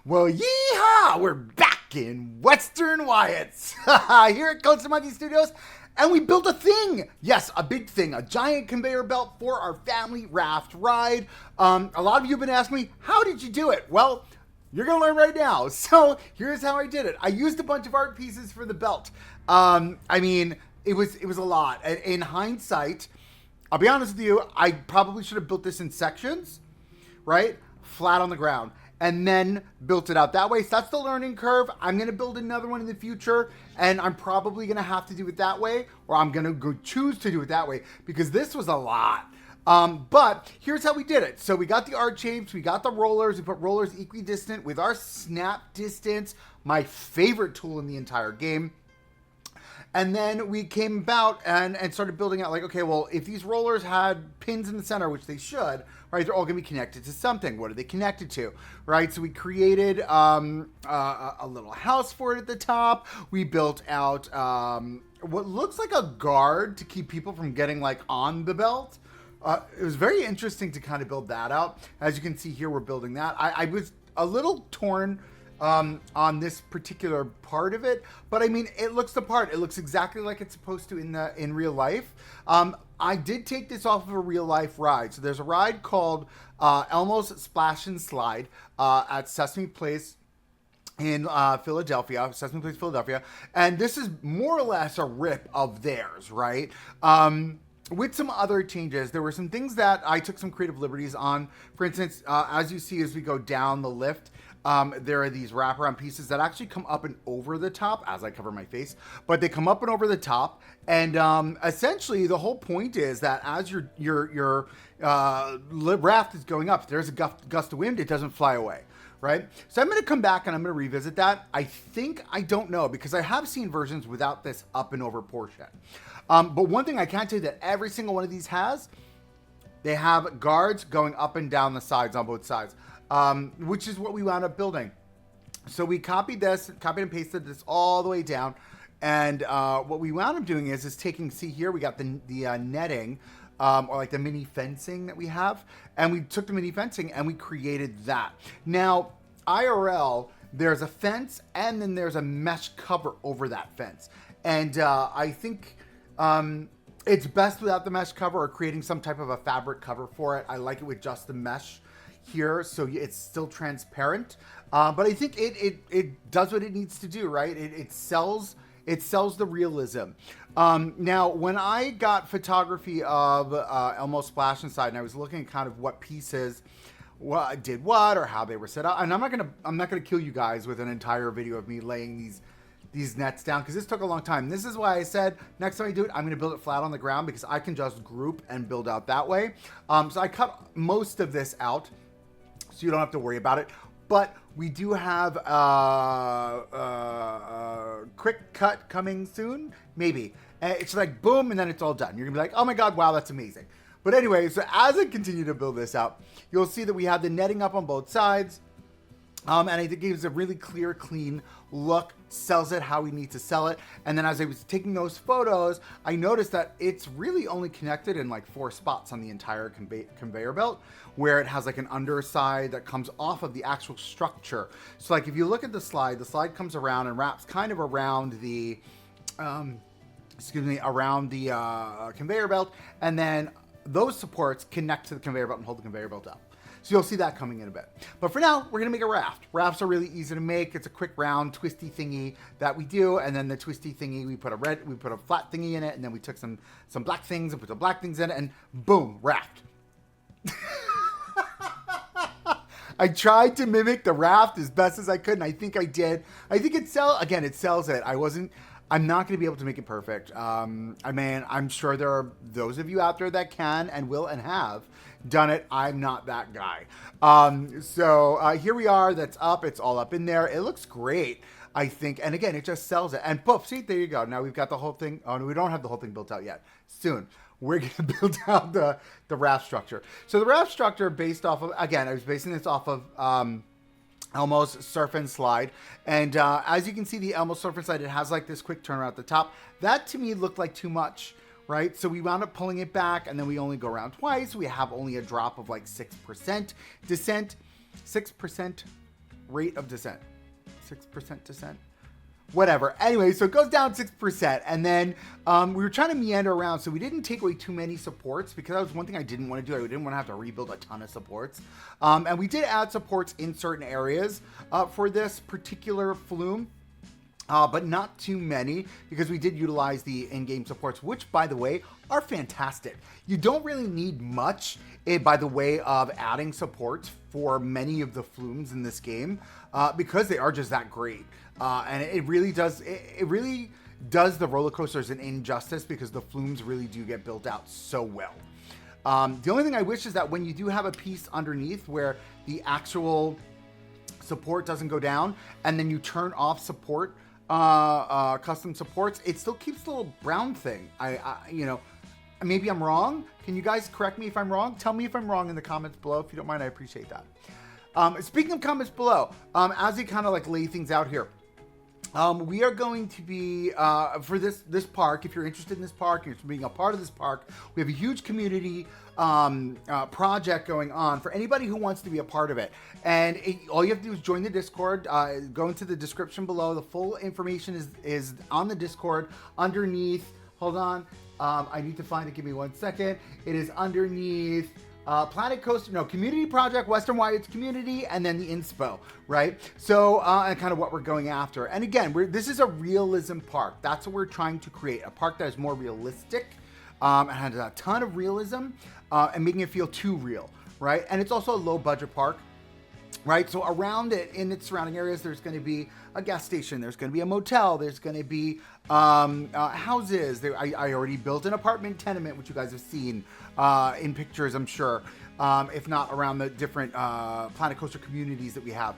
Well, yeehaw! We're back in Western Wyatts here at Coaster Monkey Studios, and we built a thing. Yes, a big thing, a giant conveyor belt for our family raft ride. A lot of you have been asking me, how did you do it? Well, you're gonna learn right now. So here's how I did it. I used a bunch of art pieces for the belt. I mean, it was a lot. In hindsight, I'll be honest with you, I probably should have built this in sections, right? Flat on the ground. And then built it out that way. So that's the learning curve. I'm going to build another one in the future, and I'm probably going to have to do it that way, or I'm going to go choose to do it that way, because this was a lot. But here's how we did it. So we got the arch shapes, we got the rollers, we put rollers equidistant with our snap distance, my favorite tool in the entire game. And then we came about and started building out like, okay, well, if these rollers had pins in the center, which they should, right, they're all going to be connected to something. What are they connected to, right? So we created a little house for it at the top. We built out what looks like a guard to keep people from getting like on the belt. It was very interesting to kind of build that out. As you can see here, we're building that. I was a little torn on this particular part of it, but I mean, it looks the part. It looks exactly like it's supposed to in real life. I did take this off of a real life ride. So there's a ride called Elmo's Splash and Slide at Sesame Place in Philadelphia, Sesame Place, Philadelphia, and this is more or less a rip of theirs, right? With some other changes. There were some things that I took some creative liberties on. For instance, as you see as we go down the lift, there are these wraparound pieces that actually come up and over the top as I cover my face, but they come up and over the top. And essentially the whole point is that as your raft is going up, if there's a gust of wind, it doesn't fly away. Right? So I'm going to come back and I'm going to revisit that. I don't know, because I have seen versions without this up and over portion. But one thing I can tell you that every single one of these they have guards going up and down the sides on both sides, which is what we wound up building. So we copied and pasted this all the way down. And what we wound up doing is taking, see here, we got the netting, or like the mini fencing that we have. And we took the mini fencing and we created that. Now, IRL, there's a fence and then there's a mesh cover over that fence. And I think it's best without the mesh cover or creating some type of a fabric cover for it. I like it with just the mesh here, so it's still transparent. But I think it does what it needs to do, right? It sells the realism. Now, when I got photography of Elmo's Splash and Slide, and I was looking at kind of what pieces did what or how they were set up, and I'm not gonna kill you guys with an entire video of me laying these nets down, because this took a long time. This is why I said next time I do it, I'm going to build it flat on the ground, because I can just group and build out that way. So I cut most of this out, so you don't have to worry about it. But we do have quick cut coming soon, maybe. It's like boom, and then it's all done. You're gonna be like, oh my god, wow, that's amazing. But anyway, so as I continue to build this out, you'll see that we have the netting up on both sides. And I think it gives a really clear, clean look, sells it how we need to sell it. And then as I was taking those photos, I noticed that it's really only connected in like 4 spots on the entire conveyor belt, where it has like an underside that comes off of the actual structure. So like if you look at the slide comes around and wraps kind of around the, around the conveyor belt. And then those supports connect to the conveyor belt and hold the conveyor belt up. So you'll see that coming in a bit. But for now, we're gonna make a raft. Rafts are really easy to make. It's a quick round twisty thingy that we do, and then the twisty thingy, we put a flat thingy in it, and then we took some black things and put some black things in it, and boom, raft. I tried to mimic the raft as best as I could, and I think I did. I think it sells it. I'm not going to be able to make it perfect. I mean, I'm sure there are those of you out there that can and will and have done it. I'm not that guy. So here we are. That's up. It's all up in there. It looks great, I think. And again, it just sells it. And poof, see, there you go. Now we've got the whole thing. Oh, no, we don't have the whole thing built out yet. Soon. We're going to build out the raft structure. So the raft structure based off of, again, I was basing this off of Elmo's Surf and Slide. And as you can see, the Elmo's Surf and Slide, it has like this quick turnaround at the top. That to me looked like too much, right? So we wound up pulling it back, and then we only go around twice. We have only a drop of like 6% descent. 6%. rate of descent? 6% descent? Whatever. Anyway, so it goes down 6%. And then we were trying to meander around, so we didn't take away too many supports because that was one thing I didn't want to do. I didn't want to have to rebuild a ton of supports. And we did add supports in certain areas for this particular flume. But not too many because we did utilize the in-game supports, which, by the way, are fantastic. You don't really need much by the way of adding supports for many of the flumes in this game because they are just that great. And it really does the roller coasters an injustice because the flumes really do get built out so well. The only thing I wish is that when you do have a piece underneath where the actual support doesn't go down and then you turn off support, custom supports, it still keeps the little brown thing. Maybe I'm wrong. Can you guys correct me if I'm wrong? Tell me if I'm wrong in the comments below. If you don't mind, I appreciate that. Speaking of comments below, as we kind of like lay things out here, we are going to be, for this park, if you're interested in this park, you're being a part of this park, we have a huge community project going on for anybody who wants to be a part of it. And all you have to do is join the Discord, go into the description below. The full information is on the Discord underneath. Hold on. I need to find it. Give me 1 second. It is underneath Planet Coaster, Community Project, Western Wyatts Community, and then the inspo, right? So, and kind of what we're going after. And again, this is a realism park. That's what we're trying to create, a park that is more realistic, and has a ton of realism, and making it feel too real, right? And it's also a low budget park, right? So around it, in its surrounding areas, there's going to be a gas station, there's going to be a motel, there's going to be houses. I already built an apartment tenement, which you guys have seen in pictures, I'm sure, if not around the different Planet Coaster communities that we have.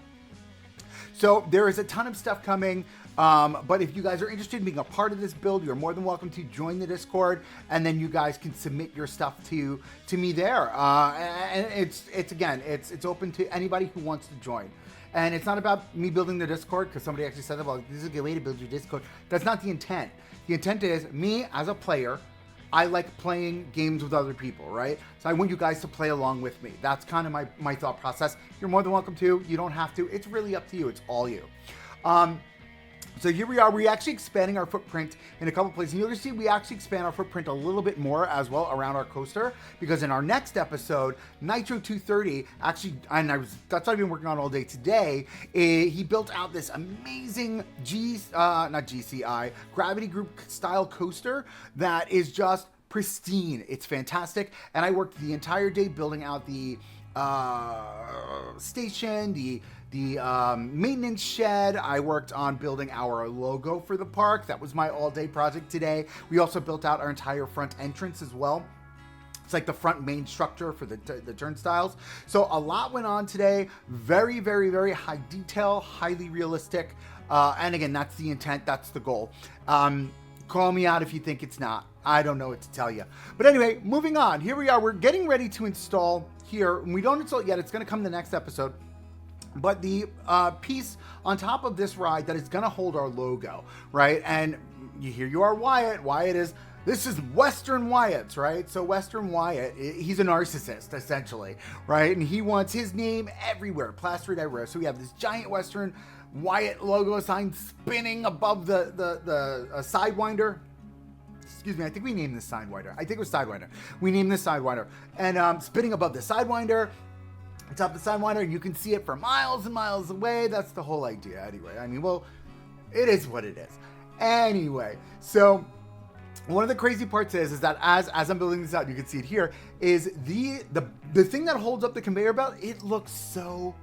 So there is a ton of stuff coming, but if you guys are interested in being a part of this build, you're more than welcome to join the Discord, and then you guys can submit your stuff to me there. And it's open to anybody who wants to join. And it's not about me building the Discord, because somebody actually said, well, this is a good way to build your Discord. That's not the intent. The intent is me as a player, I like playing games with other people, right? So I want you guys to play along with me. That's kind of my thought process. You're more than welcome to. You don't have to. It's really up to you. It's all you. So here we are. We're actually expanding our footprint in a couple places. And you'll see we actually expand our footprint a little bit more as well around our coaster, because in our next episode, Nitro 230, actually, and that's what I've been working on all day today, he built out this amazing Gravity Group style coaster that is just pristine. It's fantastic. And I worked the entire day building out the station, the maintenance shed. I worked on building our logo for the park. That was my all-day project today. We also built out our entire front entrance as well. It's like the front main structure for the turnstiles. So a lot went on today. Very, very, very high detail, highly realistic. And again, that's the intent. That's the goal. Call me out if you think it's not. I don't know what to tell you. But anyway, moving on. Here we are. We're getting ready to install here. We don't install it yet. It's going to come in the next episode. But the piece on top of this ride that is going to hold our logo, right? And here you are, Wyatt. This is Western Wyatts, right? So Western Wyatt, he's a narcissist, essentially, right? And he wants his name everywhere, plastered everywhere. So we have this giant Western Wyatt logo sign spinning above the Sidewinder. Excuse me, I think we named this Sidewinder. I think it was Sidewinder. We named this Sidewinder. And spinning above the Sidewinder, top of the Sidewinder, and you can see it for miles and miles away. That's the whole idea anyway. I mean, well, it is what it is. Anyway, so one of the crazy parts is that as I'm building this out, you can see it here, is the thing that holds up the conveyor belt, it looks so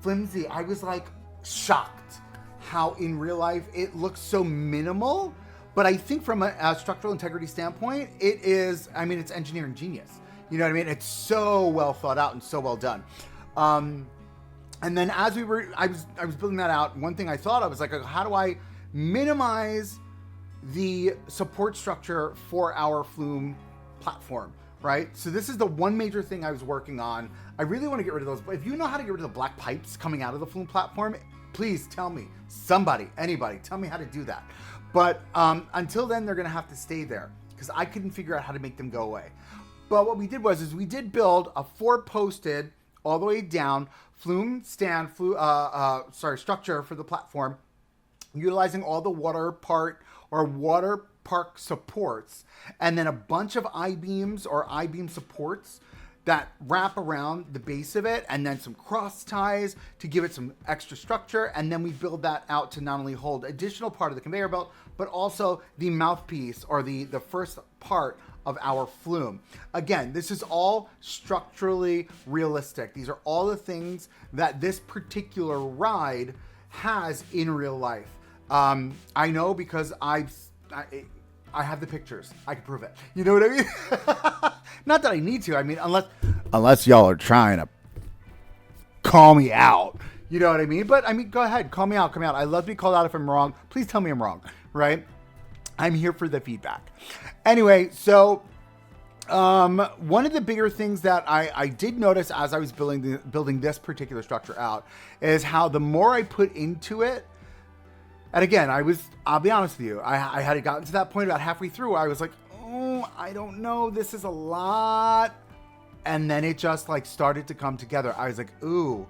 flimsy. I was like shocked how in real life it looks so minimal. But I think from a structural integrity standpoint, it is, I mean, it's engineering genius. You know what I mean? It's so well thought out and so well done. And then as I was building that out, one thing I thought of was like, how do I minimize the support structure for our flume platform, right? So this is the one major thing I was working on. I really want to get rid of those. But if you know how to get rid of the black pipes coming out of the flume platform, please tell me. Somebody, anybody, tell me how to do that. But until then, they're going to have to stay there because I couldn't figure out how to make them go away. But what we did was we did build a 4-posted all the way down structure for the platform, utilizing all the water park supports, and then a bunch of I-beams or I-beam supports that wrap around the base of it, and then some cross ties to give it some extra structure. And then we build that out to not only hold additional part of the conveyor belt, but also the mouthpiece or the first part of our flume. Again, this is all structurally realistic. These are all the things that this particular ride has in real life. I know because I have the pictures. I can prove it. You know what I mean? Not that I need to. I mean, unless y'all are trying to call me out. You know what I mean? But I mean, go ahead. Call me out. Come out. I love to be called out if I'm wrong. Please tell me I'm wrong. Right? I'm here for the feedback. Anyway, so one of the bigger things that I did notice as I was building this particular structure out is how the more I put into it, and again, I'll be honest with you, I had gotten to that point about halfway through where I was like, oh, I don't know, this is a lot. And then it just like started to come together. I was like, ooh,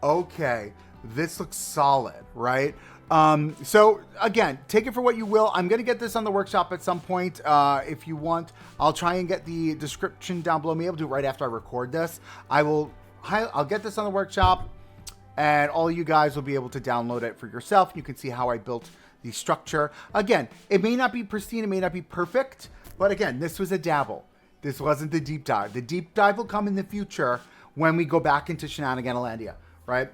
okay, this looks solid, right? So again, take it for what you will. I'm going to get this on the workshop at some point. If you want, I'll try and get the description down below. Maybe I'll do it right after I record this. I'll get this on the workshop, and all you guys will be able to download it for yourself. You can see how I built the structure. Again, it may not be pristine. It may not be perfect, but again, this was a dabble. This wasn't the deep dive. The deep dive will come in the future when we go back into Shenaniganalandia, right?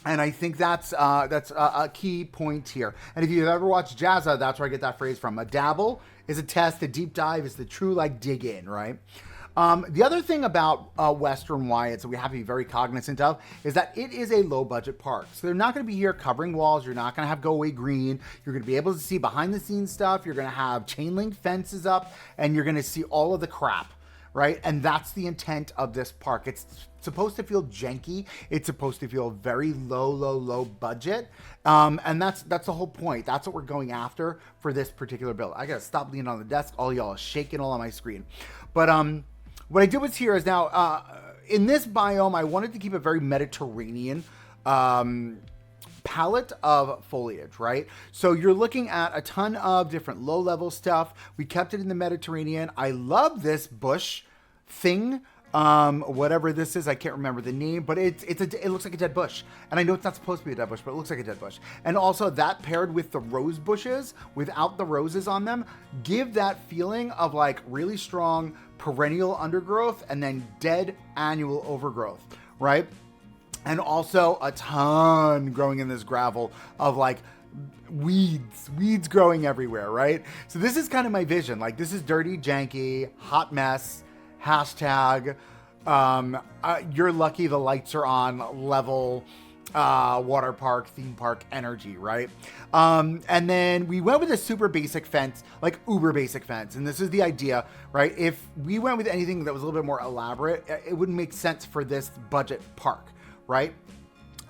And I think that's a key point here. And if you've ever watched Jazza, that's where I get that phrase from. A dabble is a test. A deep dive is the true like dig in, right? The other thing about Western Wyatts that we have to be very cognizant of is that it is a low budget park. So they're not going to be here covering walls. You're not going to have go away green. You're going to be able to see behind the scenes stuff. You're going to have chain link fences up, and you're going to see all of the crap, right? And that's the intent of this park. It's supposed to feel janky. It's supposed to feel very low budget. And that's the whole point. That's what we're going after for this particular build. I got to stop leaning on the desk. All y'all are shaking all on my screen. But what I did was here is now, in this biome, I wanted to keep a very Mediterranean palette of foliage, right? So you're looking at a ton of different low-level stuff. We kept it in the Mediterranean. I love this bush thing. Whatever this is, I can't remember the name, but it looks like a dead bush. And I know it's not supposed to be a dead bush, but it looks like a dead bush. And also that paired with the rose bushes without the roses on them, give that feeling of like really strong perennial undergrowth and then dead annual overgrowth, right? And also a ton growing in this gravel of like weeds growing everywhere, right? So this is kind of my vision. Like this is dirty, janky, hot mess. Hashtag, you're lucky the lights are on level water park, theme park energy, right? And then we went with a super basic fence, like uber basic fence. And this is the idea, right? If we went with anything that was a little bit more elaborate, it wouldn't make sense for this budget park, right?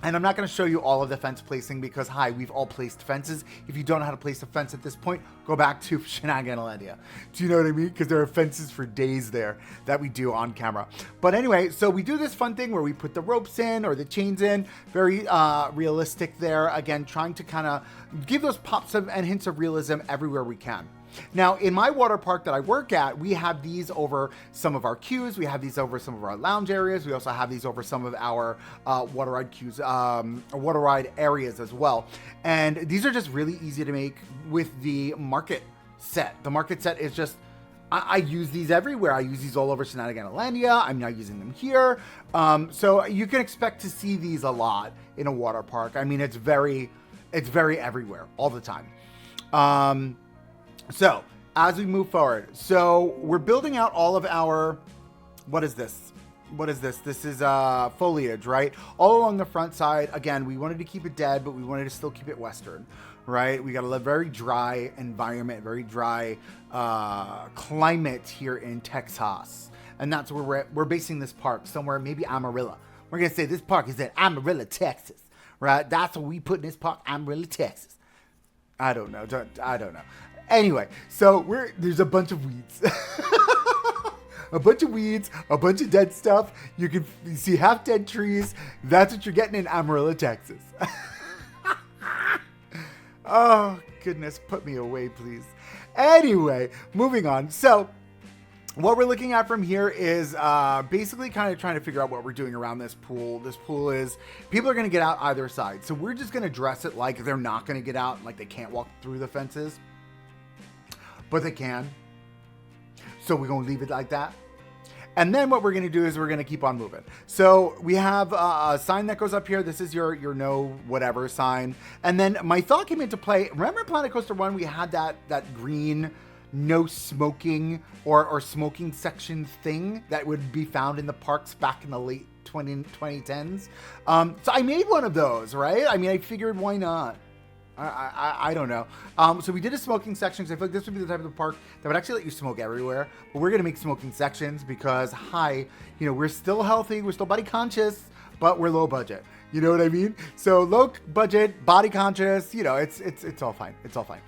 And I'm not going to show you all of the fence placing because, hi, we've all placed fences. If you don't know how to place a fence at this point, go back to Shenaniganalandia. Do you know what I mean? Because there are fences for days there that we do on camera. But anyway, so we do this fun thing where we put the ropes in or the chains in. Very realistic there. Again, trying to kind of give those pops and hints of realism everywhere we can. Now, in my water park that I work at, we have these over some of our queues. We have these over some of our lounge areas. We also have these over some of our water ride queues, water ride areas as well. And these are just really easy to make with the market set. The market set is just, I use these everywhere. I use these all over Shenaniganalandia. I'm now using them here. So you can expect to see these a lot in a water park. I mean, it's very everywhere all the time. So as we move forward, so we're building out all of our, what is this? This is foliage, right? All along the front side. Again, we wanted to keep it dead, but we wanted to still keep it Western, right? We got a very dry environment, very dry climate here in Texas. And that's where we're basing this park, somewhere, maybe Amarillo. We're going to say this park is in Amarillo, Texas, right? That's what we put in this park, Amarillo, Texas. I don't know. Anyway, so there's a bunch of weeds. a bunch of weeds, a bunch of dead stuff. You can see half dead trees. That's what you're getting in Amarillo, Texas. Oh, goodness, put me away, please. Anyway, moving on. So what we're looking at from here is basically kind of trying to figure out what we're doing around this pool. This pool is, people are going to get out either side. So we're just going to dress it like they're not going to get out, like they can't walk through the fences. But they can. So we're going to leave it like that. And then what we're going to do is we're going to keep on moving. So we have a sign that goes up here. This is your no whatever sign. And then my thought came into play. Remember Planet Coaster 1, we had that green no smoking or smoking section thing that would be found in the parks back in the late 2010s. So I made one of those, right? I mean, I figured why not? I don't know. So we did a smoking section. So I feel like this would be the type of the park that would actually let you smoke everywhere. But we're going to make smoking sections because, we're still healthy. We're still body conscious, but we're low budget. You know what I mean? So low budget, body conscious, it's all fine. It's all fine.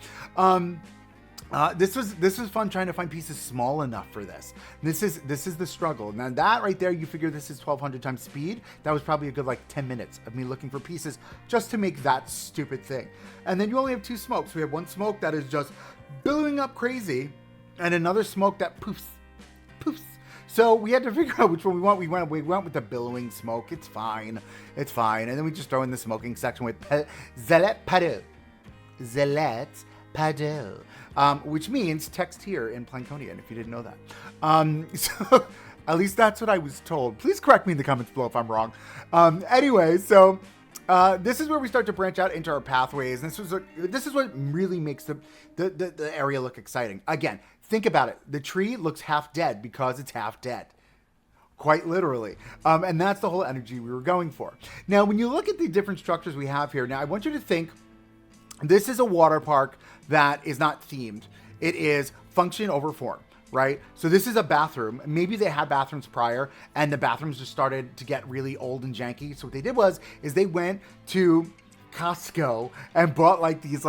This was fun trying to find pieces small enough for this. This is the struggle. Now that right there, you figure this is 1200 times speed. That was probably a good 10 minutes of me looking for pieces just to make that stupid thing. And then you only have two smokes. We have one smoke that is just billowing up crazy, and another smoke that poofs. So we had to figure out which one we want. We went with the billowing smoke. It's fine. And then we just throw in the smoking section with Zelet Paddle, which means text here in Planconian, if you didn't know that. So at least that's what I was told. Please correct me in the comments below if I'm wrong. Anyway, so this is where we start to branch out into our pathways. And this is what really makes the area look exciting. Again, think about it. The tree looks half dead because it's half dead. Quite literally. And that's the whole energy we were going for. Now, when you look at the different structures we have here, now I want you to think this is a water park that is not themed. It is function over form, right? So this is a bathroom. Maybe they had bathrooms prior and the bathrooms just started to get really old and janky. So what they did is they went to Costco and bought these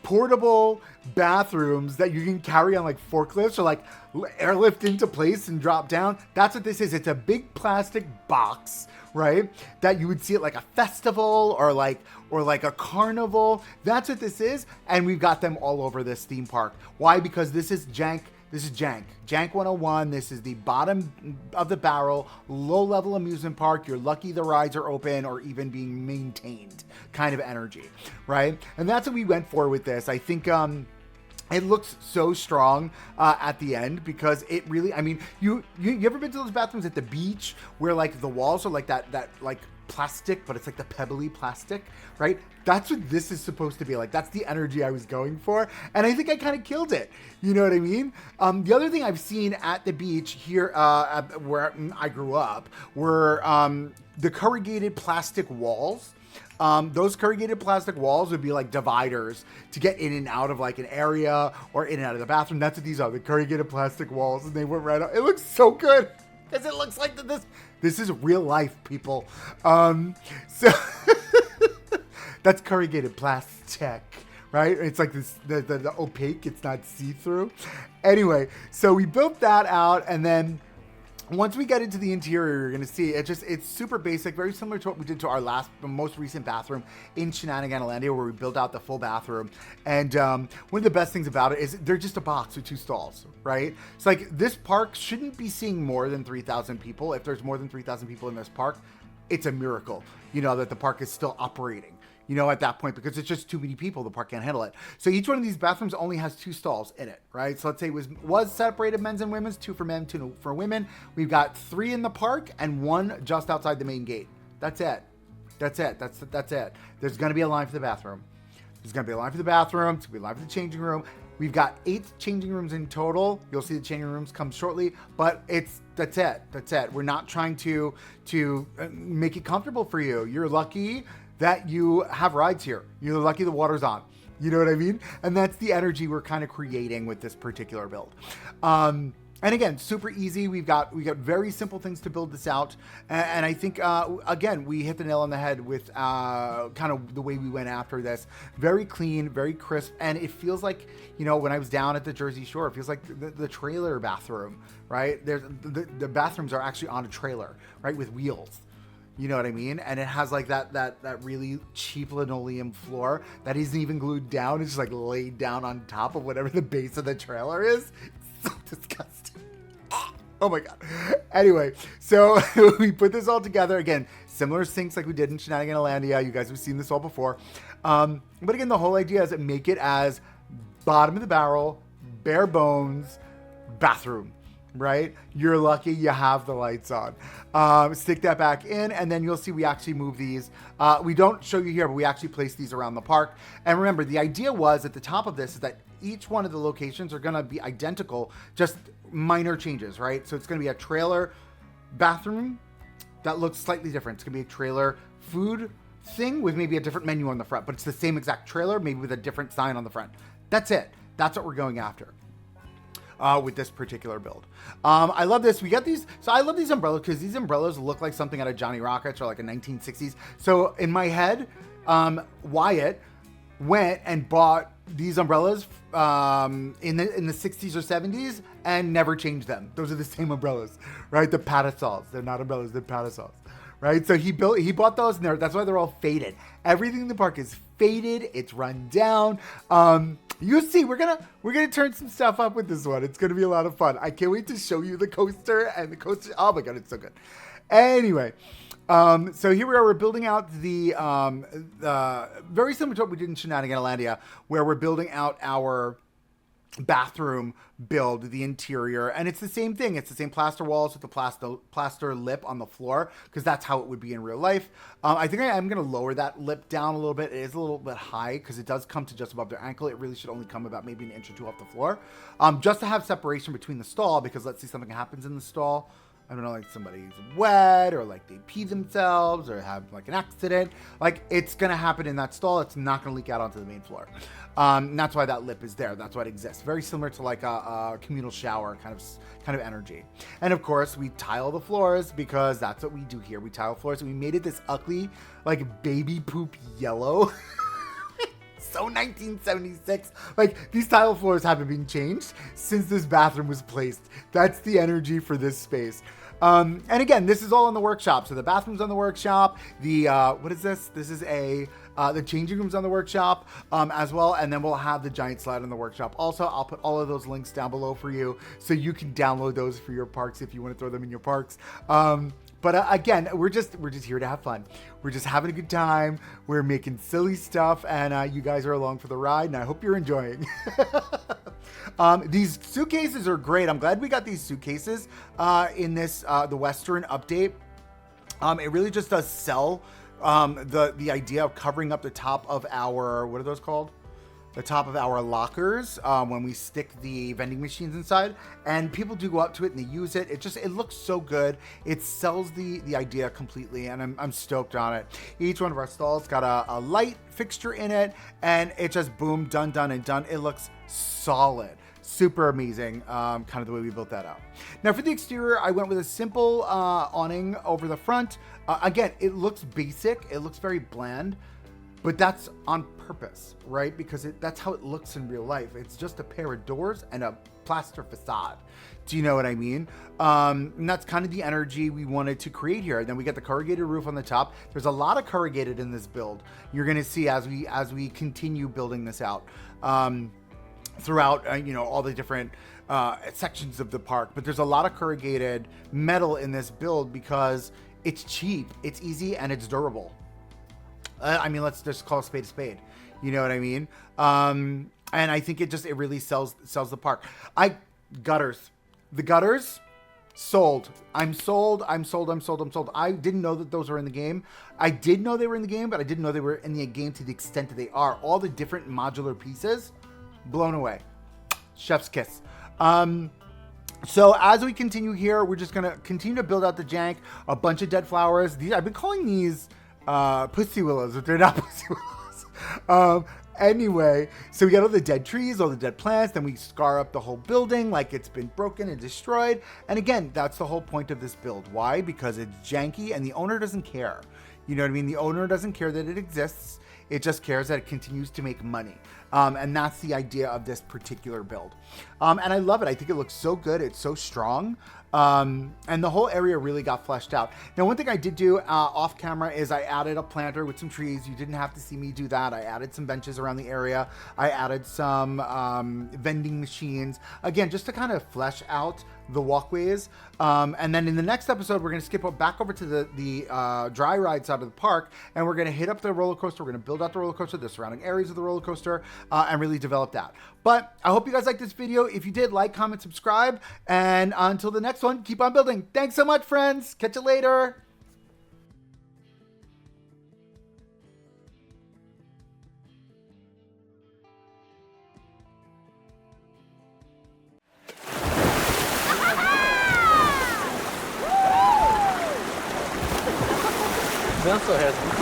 portable bathrooms that you can carry on forklifts or airlift into place and drop down. That's what this is. It's a big plastic box, right? That you would see at a festival or a carnival. That's what this is. And we've got them all over this theme park. Why? Because this is jank. This is jank. Jank 101. This is the bottom of the barrel, low-level amusement park. You're lucky the rides are open or even being maintained kind of energy, right? And that's what we went for with this. I think it looks so strong at the end because it really, you ever been to those bathrooms at the beach where the walls are that plastic, but it's the pebbly plastic, right? That's what this is supposed to be like. That's the energy I was going for. And I think I kind of killed it. You know what I mean? The other thing I've seen at the beach here where I grew up were the corrugated plastic walls. Those corrugated plastic walls would be dividers to get in and out of an area or in and out of the bathroom. That's what these are, the corrugated plastic walls. And they went right up. It looks so good because it looks like this is real life, people. So that's corrugated plastic, right? It's this, the opaque, it's not see-through. Anyway, so we built that out, and then once we get into the interior, you're going to see it's super basic, very similar to what we did to our most recent bathroom in Shenaniganlandia, where we built out the full bathroom. And one of the best things about it is they're just a box with two stalls, right? It's this park shouldn't be seeing more than 3,000 people. If there's more than 3,000 people in this park, it's a miracle, that the park is still operating. At that point, because it's just too many people, the park can't handle it. So each one of these bathrooms only has two stalls in it, right? So let's say it was separated men's and women's, 2 for men, 2 for women. We've got 3 in the park and 1 just outside the main gate. That's it. That's it. There's going to be a line for the bathroom. There's going to be a line for the bathroom. There's going to be a line for the changing room. We've got 8 changing rooms in total. You'll see the changing rooms come shortly, but that's it. We're not trying to make it comfortable for you. You're lucky that you have rides here. You're lucky the water's on. You know what I mean? And that's the energy we're kind of creating with this particular build. And And again, super easy. We got very simple things to build this out, and I think again we hit the nail on the head with kind of the way we went after this. Very clean, very crisp, and it feels like, you know, when I was down at the Jersey Shore, it feels like the trailer bathroom, right? There's the bathrooms are actually on a trailer, right, with wheels. You know what I mean? And it has like that really cheap linoleum floor that isn't even glued down. It's just like laid down on top of whatever the base of the trailer is. It's so disgusting. Oh my God. Anyway, so we put this all together. Again, similar sinks like we did in Shenaniganlandia. You guys have seen this all before. But again, the whole idea is to make it as bottom of the barrel, bare bones bathroom. Right? You're lucky you have the lights on. Stick that back in, and then you'll see we actually move these. We don't show you here, but we actually place these around the park. And remember, the idea was at the top of this is that each one of the locations are going to be identical, just minor changes, right? So it's going to be a trailer bathroom that looks slightly different. It's going to be a trailer food thing with maybe a different menu on the front, but it's the same exact trailer, maybe with a different sign on the front. That's it. That's what we're going after. With this particular build. I love this. We got these. So I love these umbrellas because these umbrellas look like something out of Johnny Rockets or like a 1960s. So in my head, Wyatt went and bought these umbrellas in the 60s or 70s and never changed them. Those are the same umbrellas, right? The parasols. They're not umbrellas, they're parasols. Right? So he bought those, and that's why they're all faded. Everything in the park is faded. It's run down. You see, we're gonna turn some stuff up with this one. It's gonna be a lot of fun. I can't wait to show you the coaster and the coaster. Oh my God, it's so good. Anyway, so here we are. We're building out the very similar to what we did in Shenaniganlandia, where we're building out our bathroom build, the interior, and it's the same thing. It's the same plaster walls with the plaster lip on the floor, because that's how it would be in real life. I think I'm going to lower that lip down a little bit. It is a little bit high because it does come to just above their ankle. It really should only come about maybe an inch or two off the floor, just to have separation between the stall, because let's say something happens in the stall. I don't know, like somebody's wet, or like they pee themselves, or have like an accident. Like, it's going to happen in that stall. It's not going to leak out onto the main floor. And that's why that lip is there. That's why it exists. Very similar to like a communal shower kind of energy. And of course, we tile the floors because that's what we do here. We tile floors, and we made it this ugly, like baby poop yellow. So 1976. Like, these tile floors haven't been changed since this bathroom was placed. That's the energy for this space. And again, this is all in the workshop. So the bathroom's on the workshop. The what is this? This is the changing room's on the workshop as well. And then we'll have the giant slide on the workshop. Also, I'll put all of those links down below for you, so you can download those for your parks if you want to throw them in your parks. But again, we're just here to have fun. We're just having a good time. We're making silly stuff, and you guys are along for the ride, and I hope you're enjoying. These suitcases are great. I'm glad we got these suitcases in this the Western update. It really just does sell the idea of covering up the top of our, what are those called? The top of our lockers when we stick the vending machines inside, and people do go up to it and they use it. It looks so good. It sells the idea completely, and I'm stoked on it. Each one of our stalls got a light fixture in it, and it just boom, done, and done. It looks solid. Super amazing, kind of the way we built that out. Now for the exterior, I went with a simple awning over the front. Again, it looks basic. It looks very bland. But that's on purpose, right? Because that's how it looks in real life. It's just a pair of doors and a plaster facade. Do you know what I mean? And that's kind of the energy we wanted to create here. And then we get the corrugated roof on the top. There's a lot of corrugated in this build. You're going to see as we continue building this out throughout, all the different sections of the park. But there's a lot of corrugated metal in this build because it's cheap, it's easy, and it's durable. Let's just call a spade a spade. You know what I mean? And I think it really sells the park. Gutters. The gutters, sold. I'm sold. I didn't know that those were in the game. I did know they were in the game, but I didn't know they were in the game to the extent that they are. All the different modular pieces, blown away. Chef's kiss. So as we continue here, we're just going to continue to build out the jank. A bunch of dead flowers. I've been calling these pussy willows, but they're not pussy willows. Anyway, so we got all the dead trees, all the dead plants, then we scar up the whole building like it's been broken and destroyed. And again, that's the whole point of this build. Why? Because it's janky and the owner doesn't care. You know what I mean? The owner doesn't care that it exists. It just cares that it continues to make money. And that's the idea of this particular build. And I love it. I think it looks so good. It's so strong. And the whole area really got fleshed out. Now, one thing I did do off camera is I added a planter with some trees. You didn't have to see me do that. I added some benches around the area. I added some vending machines. Again, just to kind of flesh out the walkways. And then in the next episode, we're going to skip back over to the dry ride side of the park, and we're going to hit up the roller coaster. We're going to build out the roller coaster, the surrounding areas of the roller coaster, and really develop that. But I hope you guys liked this video. If you did, like, comment, subscribe, and until the next one, keep on building. Thanks so much, friends. Catch you later. It also has